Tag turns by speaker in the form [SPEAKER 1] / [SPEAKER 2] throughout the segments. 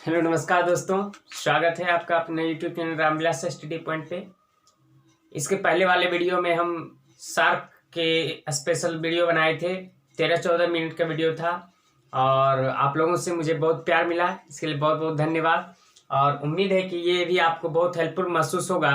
[SPEAKER 1] Hello नमस्कार दोस्तों, स्वागत है आपका अपने YouTube channel Ramvilas study point पे। इसके पहले वाले वीडियो में हम शार्क के स्पेशल वीडियो बनाए थे। 13-14 मिनट का वीडियो था और आप लोगों से मुझे बहुत प्यार मिला, इसके लिए बहुत बहुत धन्यवाद। और उम्मीद है कि ये भी आपको बहुत हेल्पफुल महसूस होगा।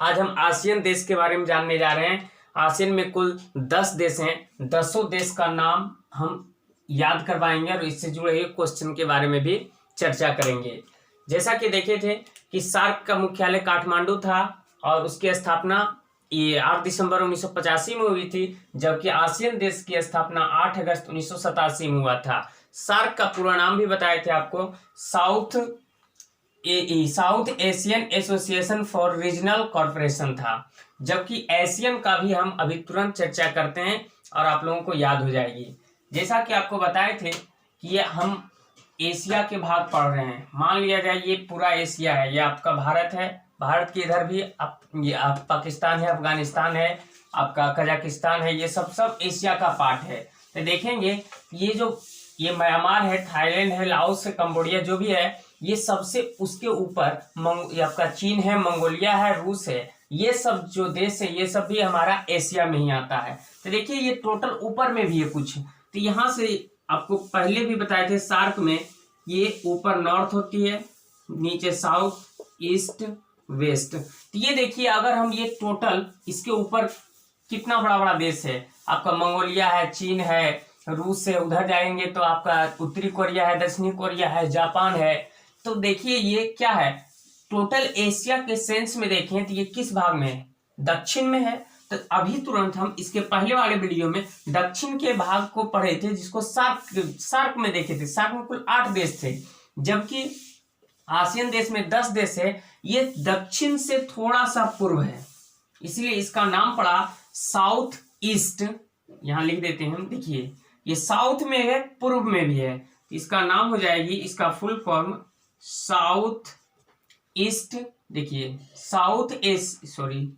[SPEAKER 1] आज हम आसियान देश के बारे में जानने जा रहे हैं। आसियान में कुल 10 देश हैं। 10 देश का नाम हम याद करवाएंगे और इससे जुड़े हुए क्वेश्चन के बारे में भी चर्चा करेंगे। जैसा कि देखे थे कि सार्क का मुख्यालय काठमांडू था और उसकी स्थापना ये 8 दिसंबर 1985 में हुई थी, जबकि आसियान देश की स्थापना 8 अगस्त 1987 में हुआ था। सार्क का पूरा नाम भी बताए थे आपको, south Asian association for regional corporation था। जबकि एशियन का भी हम अभी तुरंत चर्चा करते हैं और आप लोगों को याद हो जाएगी। जैसा कि आपको बताए थे कि ये हम एशिया के भाग पढ़ रहे हैं। मान लिया जाए ये पूरा एशिया है, ये आपका भारत है। भारत के इधर भी ये पाकिस्तान है, अफगानिस्तान है, आपका कजाकिस्तान है, ये सब एशिया का पार्ट है। तो देखेंगे ये म्यांमार है, थाईलैंड है, लाओस है, कंबोडिया जो भी है, ये सबसे उसके ऊपर आपका चीन है, मंगोलिया है, रूस है। ये सब जो देश है ये सब भी हमारा एशिया में ही आता है। तो देखिए ये टोटल ऊपर में भी है कुछ। तो यहाँ से आपको पहले भी बताए थे सार्क में ये ऊपर नॉर्थ होती है, नीचे साउथ, ईस्ट, वेस्ट। तो ये देखिए अगर हम ये टोटल इसके ऊपर कितना बड़ा बड़ा देश है, आपका मंगोलिया है, चीन है, रूस है, उधर जाएंगे तो आपका उत्तरी कोरिया है, दक्षिणी कोरिया है, जापान है। तो देखिए ये क्या है, टोटल एशिया के सेंस में देखें तो ये किस भाग में है, दक्षिण में है। तो अभी तुरंत हम इसके पहले वाले वीडियो में दक्षिण के भाग को पढ़े थे, जिसको सार्क में देखे थे। सार्क में कुल 8 देश थे, जबकि आसियान देश में 10 देश है। ये दक्षिण से थोड़ा सा पूर्व है, इसलिए इसका नाम पड़ा साउथ ईस्ट। यहां लिख देते हैं हम, देखिए ये साउथ में है, पूर्व में भी है। इसका नाम हो जाएगी, इसका फुल फॉर्म साउथ ईस्ट। देखिए साउथ ईस्ट, सॉरी,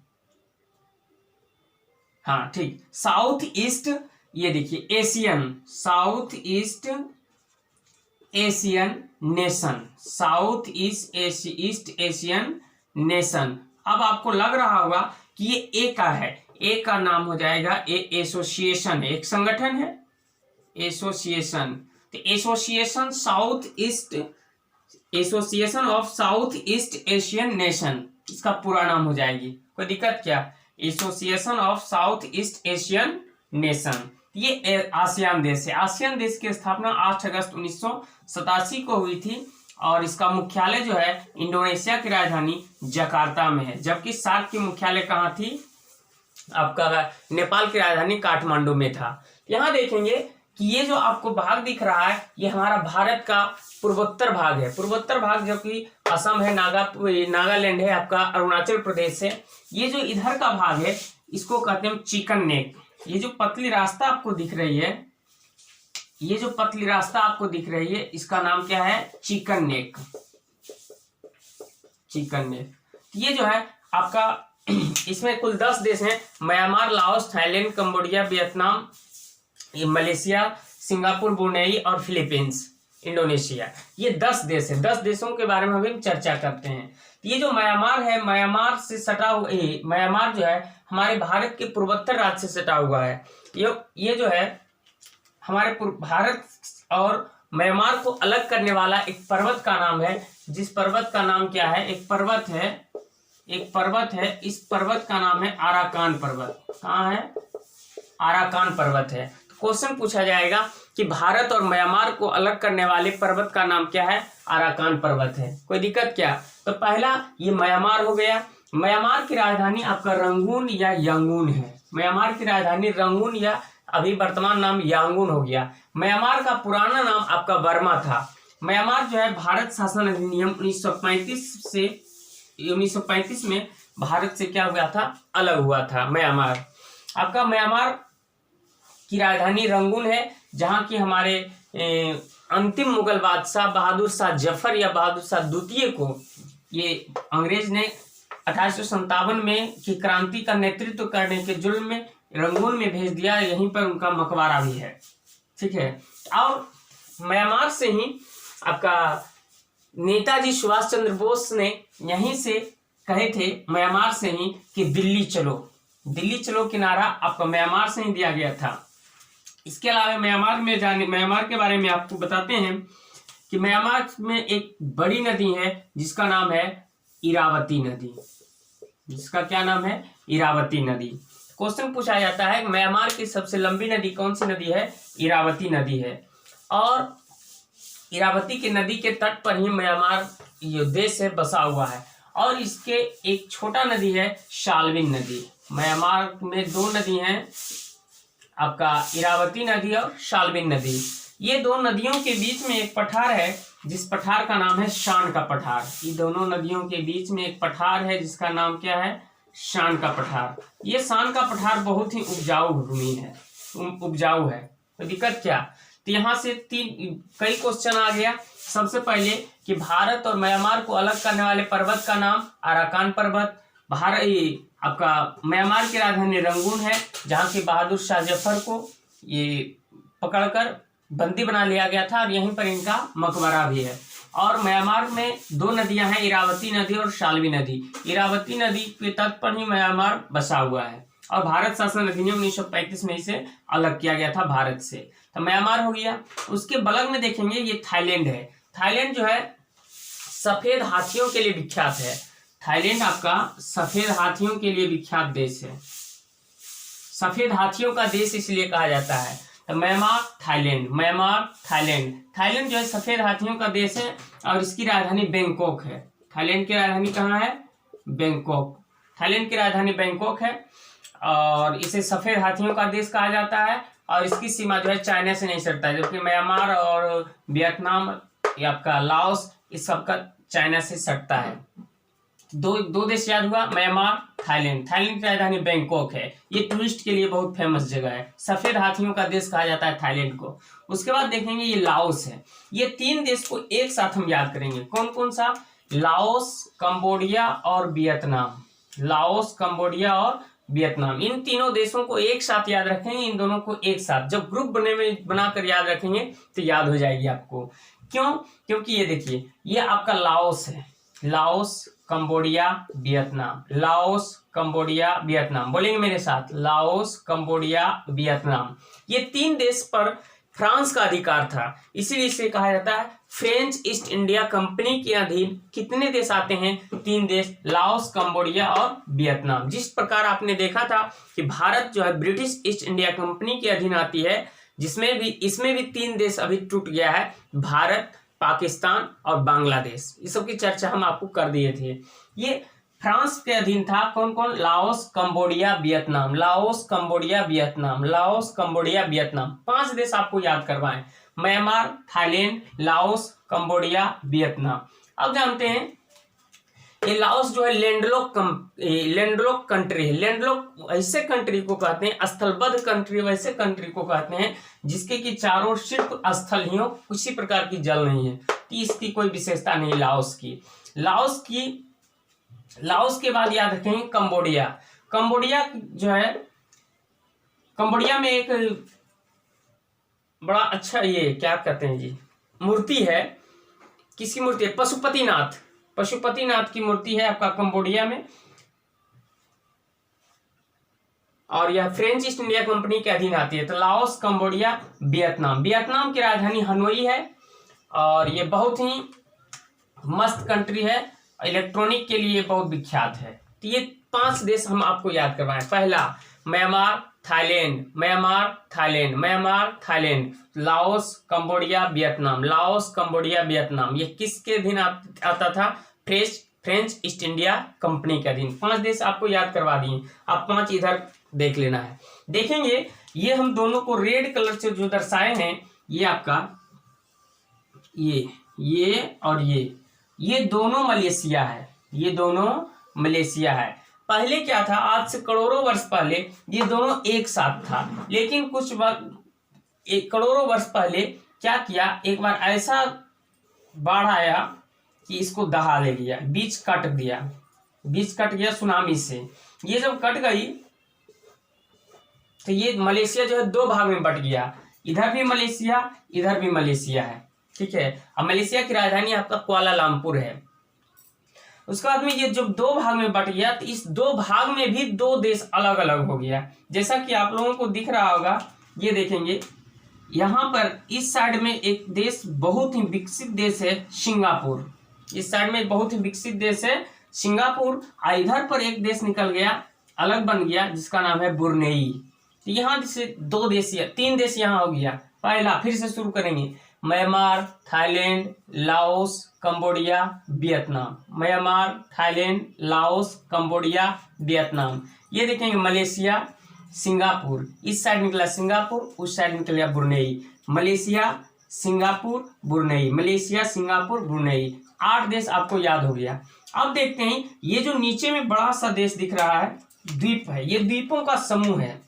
[SPEAKER 1] हाँ ठीक, साउथ ईस्ट। ये देखिए Asian, south east Asian nation, south east Asian nation. अब आपको लग रहा होगा कि ये ए का है, ए का नाम हो जाएगा एसोसिएशन, एक संगठन है, एसोसिएशन। तो association south east, association of south east Asian nation, इसका पूरा नाम हो जाएगी। कोई दिक्कत क्या, association of south east Asian nation. ये आसियान देश है। आसियान देश की स्थापना 8 अगस्त 1987 को हुई थी और इसका मुख्यालय जो है इंडोनेशिया की राजधानी जकार्ता में है। जबकि सार्क की मुख्यालय कहाँ थी, आपका नेपाल की राजधानी काठमांडू में था। यहाँ देखेंगे कि ये जो आपको भाग दिख रहा है ये हमारा भारत का पूर्वोत्तर भाग है। पूर्वोत्तर भाग जो कि असम है, नागालैंड है, आपका अरुणाचल प्रदेश है। ये जो इधर का भाग है इसको कहते हैं चिकन नेक। ये जो पतली रास्ता आपको दिख रही है, ये जो पतली रास्ता आपको दिख रही है, इसका नाम क्या है, चिकन नेक। चिकन नेक ये जो है आपका इसमें कुल 10 देश हैं, Myanmar, Laos, Thailand, Cambodia, Vietnam, Malaysia, Singapore, Brunei और फिलीपींस, इंडोनेशिया। ये 10 देश है। 10 देशों के बारे में हम चर्चा करते हैं। ये जो म्यांमार है, म्यांमार से सटा हुआ, म्यांमार जो है हमारे भारत के पूर्वोत्तर राज्य से सटा हुआ है। ये जो है हमारे भारत और म्यांमार को अलग करने वाला एक पर्वत का नाम है, जिस पर्वत का नाम क्या है, एक पर्वत है, इस पर्वत का नाम है आराकान पर्वत। कहाँ है, आराकान पर्वत है। क्वेश्चन पूछा जाएगा कि भारत और म्यांमार को अलग करने वाले पर्वत का नाम क्या है, आराकान पर्वत है। कोई दिक्कत क्या, तो पहला ये म्यांमार हो गया। म्यांमार की राजधानी आपका रंगून या यांगून है। म्यांमार की राजधानी रंगून या अभी वर्तमान नाम यांगून हो गया। म्यांमार का पुराना नाम आपका बर्मा था। म्यांमार जो है भारत शासन अधिनियम 1935 में भारत से क्या हुआ था, अलग हुआ था म्यांमार। आपका म्यांमार की राजधानी रंगून है, जहाँ की हमारे अंतिम मुगल बादशाह बहादुर शाह जफर या बहादुर शाह द्वितीय को ये अंग्रेज ने 1857 में की क्रांति का नेतृत्व करने के जुर्म में रंगून में भेज दिया। यहीं पर उनका मकबरा भी है, ठीक है। और म्यांमार से ही आपका नेताजी सुभाष चंद्र बोस ने यहीं से कहे थे, म्यांमार से ही, कि दिल्ली चलो, दिल्ली चलो की नारा आपको म्यांमार से ही दिया गया था। इसके अलावा म्यांमार के बारे में आपको बताते हैं कि म्यांमार में एक बड़ी नदी है जिसका नाम है इरावती नदी। जिसका क्या नाम है? इरावती नदी। क्वेश्चन पूछा जाता है म्यांमार की सबसे लंबी नदी कौन सी नदी है? इरावती नदी है। और इरावती की नदी के तट पर ही म्यांमार ये देश है बसा हुआ है। और इसके एक छोटा नदी है शाल्विन नदी। म्यांमार में दो नदी हैं, आपका इरावती नदी और शाल्विन नदी। ये दो नदियों के बीच में एक पठार है जिस पठार का नाम है शान का पठार। ये दोनों नदियों के बीच में एक पठार है जिसका नाम क्या है? शान का पठार। ये शान का पठार बहुत ही उपजाऊ भूमि है, उपजाऊ है। तो दिक्कत क्या? तो यहाँ से कई क्वेश्चन आ गया। सबसे पहले कि भारत और म्यांमार को अलग करने वाले पर्वत का नाम अराकान पर्वत। आपका म्यांमार की राजधानी रंगून है, जहाँ की बहादुर शाह जफर को ये पकड़कर बंदी बना लिया गया था और यहीं पर इनका मकबरा भी है। और म्यांमार में दो नदियां हैं, इरावती नदी और शाल्वी नदी। इरावती नदी के तट पर ही म्यांमार बसा हुआ है और भारत शासन अधिनियम 1935 में इसे अलग किया गया था भारत से। तो म्यांमार हो गया। उसके बगल में देखेंगे ये थाईलैंड है। थाईलैंड जो है सफेद हाथियों के लिए विख्यात है। थाईलैंड आपका सफेद हाथियों के लिए विख्यात देश है। सफेद हाथियों का देश इसलिए कहा जाता है। तो Myanmar Thailand, Myanmar Thailand. Thailand जो है सफेद हाथियों का देश है और इसकी राजधानी बैंकॉक है। थाईलैंड की राजधानी कहाँ है? बैंकॉक। थाईलैंड की राजधानी बैंकॉक है और इसे सफेद हाथियों का देश कहा जाता है। और इसकी सीमा जो है चाइना से नहीं सटता है, जबकि म्यांमार और वियतनाम या आपका लाओस इस सबका चाइना से सटता है। दो देश याद हुआ, म्यांमार थाईलैंड। थाईलैंड की राजधानी बैंकॉक है। ये टूरिस्ट के लिए बहुत फेमस जगह है। सफेद हाथियों का देश कहा जाता है थाईलैंड को। उसके बाद देखेंगे ये लाओस है। ये तीन देश को एक साथ हम याद करेंगे। कौन कौन सा? लाओस, कंबोडिया और वियतनाम। लाओस, कंबोडिया और वियतनाम, इन तीनों देशों को एक साथ याद रखेंगे। इन दोनों को एक साथ जब ग्रुप बनाकर याद रखेंगे तो याद हो जाएगी आपको। क्यों? क्योंकि ये देखिए, ये आपका लाओस है। Laos, Cambodia, Vietnam. Laos, Cambodia, Vietnam. बोलेंगे मेरे साथ, लाओस, कंबोडिया, वियतनाम। ये तीन देश पर फ्रांस का अधिकार था, इसीलिए इसे कहा जाता है फ्रेंच ईस्ट इंडिया कंपनी के अधीन कितने देश आते हैं? तीन देश, लाओस, कंबोडिया और वियतनाम। जिस प्रकार आपने देखा था कि भारत जो है ब्रिटिश ईस्ट इंडिया कंपनी के अधीन आती है, इसमें भी तीन देश अभी टूट गया है, भारत, पाकिस्तान और बांग्लादेश। इस सब की चर्चा हम आपको कर दिए थे। ये फ्रांस के अधीन था। कौन कौन? Laos, Cambodia, Vietnam. Laos, Cambodia, Vietnam. Laos, Cambodia, Vietnam. 5 देश आपको याद करवाएं, Myanmar, Thailand, Laos, Cambodia, Vietnam. अब जानते हैं ये लाओस जो है लैंडलॉक कंट्री है। लैंडलॉक ऐसे कंट्री को कहते हैं, स्थलबद्ध कंट्री वैसे कंट्री को कहते हैं जिसके की चारों सिर्फ स्थल ही हो, किसी प्रकार की जल नहीं है। तो इसकी कोई विशेषता नहीं लाओस की। लाओस के बाद याद रखेंगे कंबोडिया। कंबोडिया जो है, कंबोडिया में एक बड़ा अच्छा ये क्या कहते हैं जी, मूर्ति है। किसकी मूर्ति है? पशुपतिनाथ। पशुपतिनाथ की मूर्ति है आपका कंबोडिया में। और यह फ्रेंच ईस्ट इंडिया कंपनी के अधीन आती है। तो लाओस, कंबोडिया, वियतनाम। वियतनाम की राजधानी हनोई है और ये बहुत ही मस्त कंट्री है, इलेक्ट्रॉनिक के लिए बहुत विख्यात है। तो ये 5 देश हम आपको याद करवाएं। पहला Myanmar, Thailand, Myanmar, Thailand, Myanmar, Thailand, Laos, Cambodia, Vietnam. Laos, Cambodia, Vietnam. ये किसके अधीन आता था? फ्रेंच ईस्ट इंडिया कंपनी के अधीन। 5 देश आपको याद करवा दिए। आप 5 इधर देख लेना है। देखेंगे ये हम दोनों को रेड कलर से जो दर्शाए हैं, ये आपका ये और ये दोनों मलेशिया है। ये दोनों मलेशिया है। पहले क्या था? आज से करोड़ों वर्ष पहले ये दोनों एक साथ था, लेकिन कुछ करोड़ों वर्ष पहले क्या किया, एक बार ऐसा बाढ़ आया कि इसको दहा ले गया, बीच कट गया सुनामी से। ये जब कट गई तो ये मलेशिया जो है 2 भाग में बट गया। इधर भी मलेशिया, इधर भी मलेशिया है। ठीक है। अब मलेशिया की राजधानी आपका कुआलालंपुर है। उसके बाद में ये जब दो भाग में बट गया तो इस दो भाग में भी दो देश अलग अलग हो गया। जैसा कि आप लोगों को दिख रहा होगा, ये देखेंगे यहाँ पर इस साइड में एक देश बहुत ही विकसित देश है सिंगापुर, इस साइड में बहुत ही विकसित देश है सिंगापुर। इधर पर एक देश निकल गया, अलग बन गया, जिसका नाम है ब्रुनेई। तो यहाँ से दो देश या तीन देश यहाँ हो गया। पहला फिर से शुरू करेंगे, Myanmar, Thailand, Laos, Cambodia, Vietnam. Myanmar, Thailand, Laos, Cambodia, Vietnam. ये देखेंगे मलेशिया, सिंगापुर, इस साइड निकला सिंगापुर, उस साइड निकल गया Brunei. Malaysia, Singapore, Brunei, Malaysia, Singapore, Brunei, 8 देश आपको याद हो गया। अब देखते हैं ये जो नीचे में बड़ा सा देश दिख रहा है, द्वीप है, ये द्वीपों का समूह है।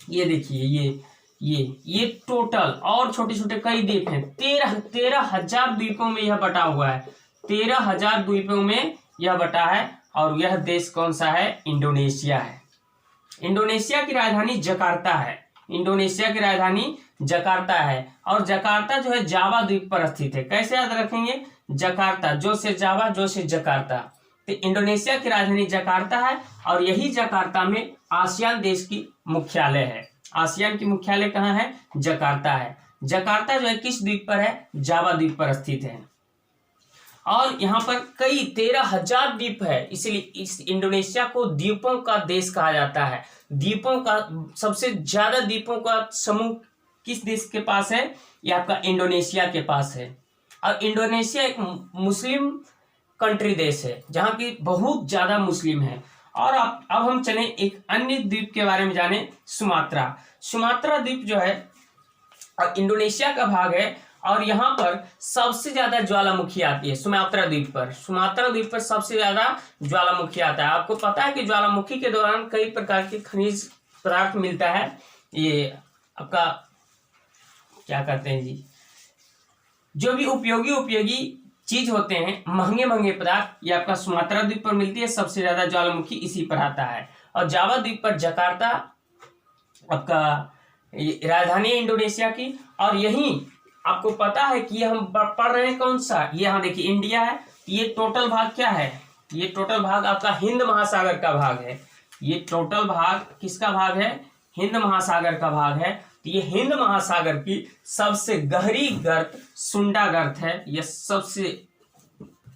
[SPEAKER 1] ये देखिए ये टोटल और छोटे छोटे कई द्वीप हैं। 13,000 द्वीपों में यह बटा हुआ है, 13,000 द्वीपों में यह बटा है। और यह देश कौन सा है? इंडोनेशिया है। इंडोनेशिया की राजधानी जकार्ता है, इंडोनेशिया की राजधानी जकार्ता है। और जकार्ता जो है जावा द्वीप पर स्थित है। कैसे याद रखेंगे? जकार्ता, जो से जावा, जो से जकार्ता। तो इंडोनेशिया की राजधानी जकार्ता है और यही जकार्ता में आसियान देश की मुख्यालय है। आसियान की मुख्यालय कहाँ है? जकार्ता है। जकार्ता जो है किस द्वीप पर है? जावा द्वीप पर स्थित है। और यहाँ पर कई 13,000 द्वीप है, इसलिए इस इंडोनेशिया को द्वीपों का देश कहा जाता है। द्वीपों का सबसे ज्यादा द्वीपों का समूह किस देश के पास है? ये आपका इंडोनेशिया के पास है। और इंडोनेशिया एक मुस्लिम कंट्री देश है, जहाँ की बहुत ज्यादा मुस्लिम है। और अब हम चलें एक अन्य द्वीप के बारे में जाने, सुमात्रा। सुमात्रा द्वीप जो है इंडोनेशिया का भाग है और यहाँ पर सबसे ज्यादा ज्वालामुखी आती है। सुमात्रा द्वीप पर, सुमात्रा द्वीप पर सबसे ज्यादा ज्वालामुखी आता है। आपको पता है कि ज्वालामुखी के दौरान कई प्रकार के खनिज पदार्थ मिलता है। ये आपका क्या कहते हैं जी, जो भी उपयोगी चीज होते हैं, महंगे पदार्थ, ये आपका सुमात्रा द्वीप पर मिलती है। सबसे ज्यादा ज्वालामुखी इसी पर आता है। और जावा द्वीप पर जकार्ता आपका राजधानी है इंडोनेशिया की। और यही आपको पता है कि ये हम पढ़ रहे हैं कौन सा, ये यहाँ देखिए इंडिया है। ये टोटल भाग क्या है? ये टोटल भाग आपका हिंद महासागर का भाग है। ये टोटल भाग किसका भाग है? हिंद महासागर का भाग है। तो ये हिंद महासागर की सबसे गहरी गर्त सुंडा गर्त है। यह सबसे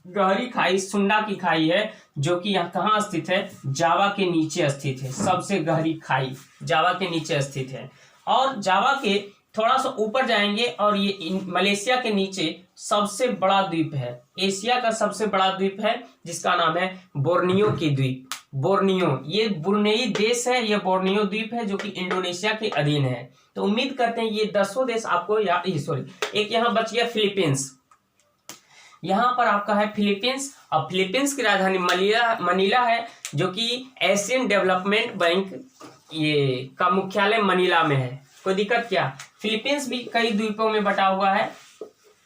[SPEAKER 1] गहरी खाई सुंडा की खाई है, जो कि यहाँ कहाँ स्थित है? जावा के नीचे स्थित है। सबसे गहरी खाई जावा के नीचे स्थित है। और जावा के थोड़ा सा ऊपर जाएंगे और ये मलेशिया के नीचे सबसे बड़ा द्वीप है, एशिया का सबसे बड़ा द्वीप है, जिसका नाम है बोर्नियो की द्वीप। बोर्नियो, ये ब्रुनेई देश है, ये बोर्नियो द्वीप है जो कि इंडोनेशिया के अधीन है। तो उम्मीद करते हैं ये 10 देश आपको एक यहाँ बच गया फिलीपींस। यहाँ पर आपका है फिलीपींस। और फिलीपींस की राजधानी मनीला है, जो कि एशियन डेवलपमेंट बैंक ये का मुख्यालय मनीला में है। कोई दिक्कत क्या? फिलीपींस भी कई द्वीपों में बटा हुआ है,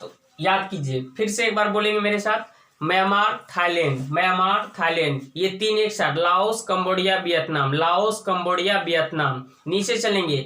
[SPEAKER 1] तो याद कीजिए। फिर से एक बार बोलेंगे मेरे साथ, म्यांमार, थाईलैंड, म्यांमार, थाईलैंड, ये 3 एक साथ, Laos, Cambodia, Vietnam, Laos, Cambodia, Vietnam. नीचे चलेंगे,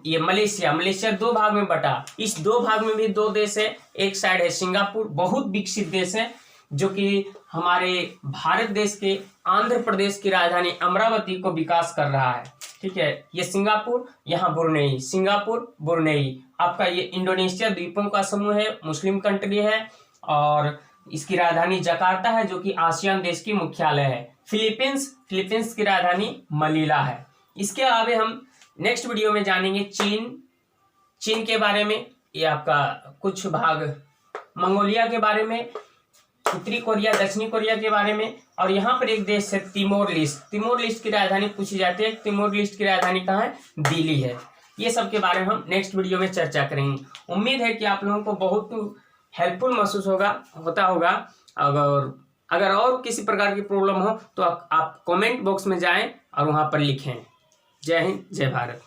[SPEAKER 1] ये मलेशिया, मलेशिया 2 भाग में बटा। इस 2 भाग में भी 2 देश है। एक साइड है सिंगापुर, बहुत विकसित देश है, जो कि हमारे भारत देश के आंध्र प्रदेश की राजधानी अमरावती को विकास कर रहा है। ठीक है, ये सिंगापुर, यहाँ ब्रुनेई, सिंगापुर, ब्रुनेई। आपका ये इंडोनेशिया द्वीपों का समूह है, मुस्लिम कंट्री है। और इसकी राजधानी जकार्ता है, जो कि आसियान देश की मुख्यालय है। फिलीपींस की राजधानी मनीला है। इसके अलावा हम नेक्स्ट वीडियो में जानेंगे चीन के बारे में, ये आपका कुछ भाग मंगोलिया के बारे में, उत्तरी कोरिया, दक्षिणी कोरिया के बारे में। और यहाँ पर एक देश है तिमोर लिस्ट की राजधानी पूछी जाती है। तिमोर लिस्ट की राजधानी कहाँ है? दिल्ली है। ये सब के बारे में हम नेक्स्ट वीडियो में चर्चा करेंगे। उम्मीद है कि आप लोगों को बहुत हेल्पफुल महसूस होता होगा। अगर और किसी प्रकार की प्रॉब्लम हो तो आप कमेंट बॉक्स में जाएं और वहां पर लिखें। जय हिंद, जय भारत।